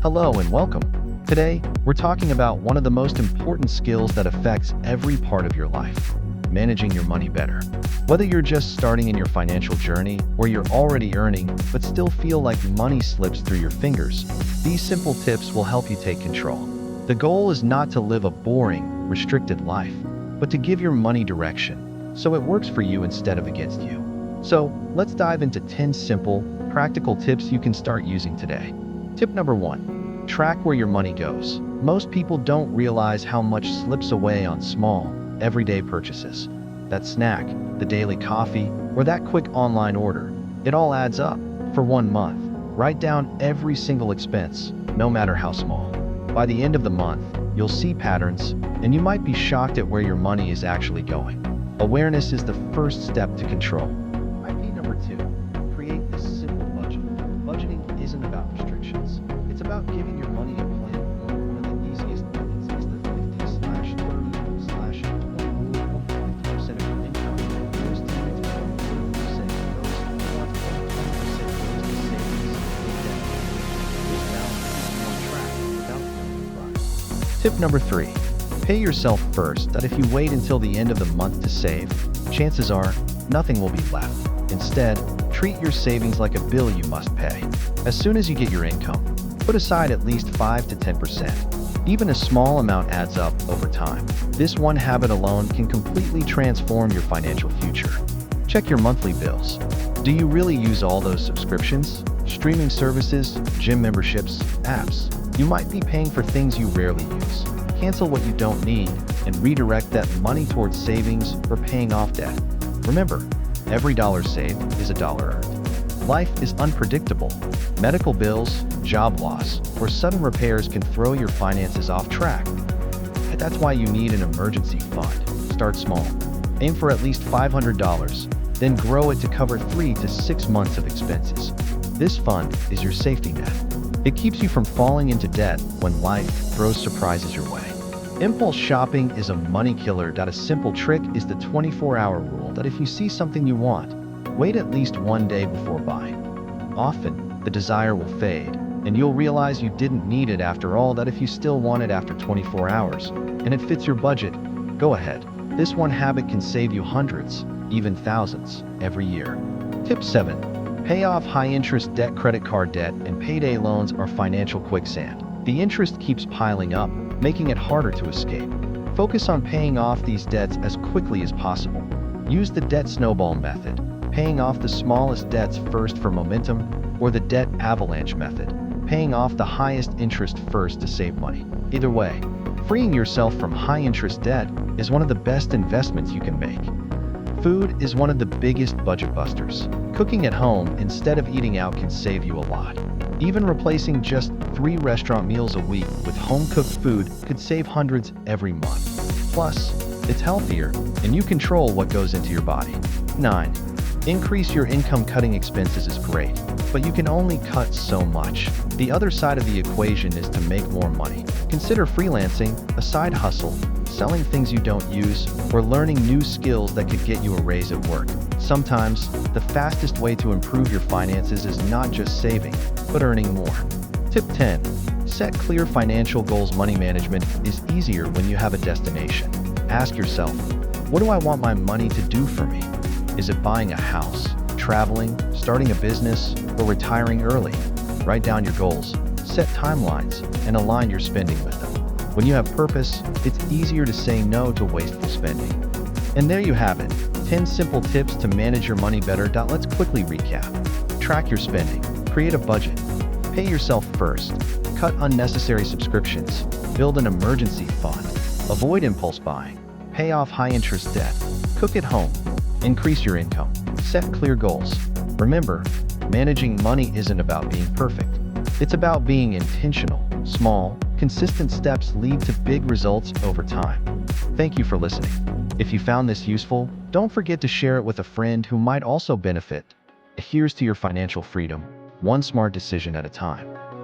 Hello and welcome. Today, we're talking about one of the most important skills that affects every part of your life, managing your money better. Whether you're just starting in your financial journey or you're already earning but still feel like money slips through your fingers, these simple tips will help you take control. The goal is not to live a boring, restricted life, but to give your money direction so it works for you instead of against you. So, let's dive into 10 simple, practical tips you can start using today. Tip number 1. Track where your money goes. Most people don't realize how much slips away on small, everyday purchases. That snack, the daily coffee, or that quick online order. It all adds up. For 1 month, write down every single expense, no matter how small. By the end of the month, you'll see patterns, and you might be shocked at where your money is actually going. Awareness is the first step to control. IP number 2. Create a simple budget. Budgeting isn't about restrictions. It's about giving your money a plan. One of the easiest methods is the 50/30/20 rule. 50% of your income goes to expenses, 30% goes to wants, 20% goes to savings and debt. This balance keeps you on track without feeling surprised. Tip number 3. Pay yourself first. That if you wait until the end of the month to save, chances are nothing will be left. Instead, treat your savings like a bill you must pay. As soon as you get your income, put aside at least 5 to 10%. Even a small amount adds up over time. This one habit alone can completely transform your financial future. Check your monthly bills. Do you really use all those subscriptions, streaming services, gym memberships, apps? You might be paying for things you rarely use. Cancel what you don't need and redirect that money towards savings or paying off debt. Remember, every dollar saved is a dollar earned. Life is unpredictable. Medical bills, job loss, or sudden repairs can throw your finances off track. That's why you need an emergency fund. Start small. Aim for at least $500, then grow it to cover 3 to 6 months of expenses. This fund is your safety net. It keeps you from falling into debt when life throws surprises your way. Impulse shopping is a money killer. A simple trick is the 24-hour rule that if you see something you want, wait at least 1 day before buying. Often, the desire will fade, and you'll realize you didn't need it after all. That if you still want it after 24 hours, and it fits your budget, go ahead. This one habit can save you hundreds, even thousands, every year. Tip 7. Pay off high-interest debt. Credit card debt and payday loans are financial quicksand. The interest keeps piling up, making it harder to escape. Focus on paying off these debts as quickly as possible. Use the debt snowball method, paying off the smallest debts first for momentum, or the debt avalanche method, paying off the highest interest first to save money. Either way, freeing yourself from high-interest debt is one of the best investments you can make. Food is one of the biggest budget busters. Cooking at home instead of eating out can save you a lot. Even replacing just 3 restaurant meals a week with home-cooked food could save hundreds every month. Plus, it's healthier, and you control what goes into your body. 9. Increase your income. Cutting expenses is great, but you can only cut so much. The other side of the equation is to make more money. Consider freelancing, a side hustle, selling things you don't use, or learning new skills that could get you a raise at work. Sometimes, the fastest way to improve your finances is not just saving, but earning more. Tip 10. Set clear financial goals. Money management is easier when you have a destination. Ask yourself, what do I want my money to do for me? Is it buying a house, traveling, starting a business, or retiring early? Write down your goals, set timelines, and align your spending with them. When you have purpose, it's easier to say no to wasteful spending. And there you have it, 10 simple tips to manage your money better. Let's quickly recap. Track your spending, create a budget, pay yourself first, cut unnecessary subscriptions, build an emergency fund, avoid impulse buying, pay off high-interest debt, cook at home, increase your income, set clear goals. Remember, managing money isn't about being perfect. It's about being intentional. Small, consistent steps lead to big results over time. Thank you for listening. If you found this useful, don't forget to share it with a friend who might also benefit. Here's to your financial freedom, one smart decision at a time.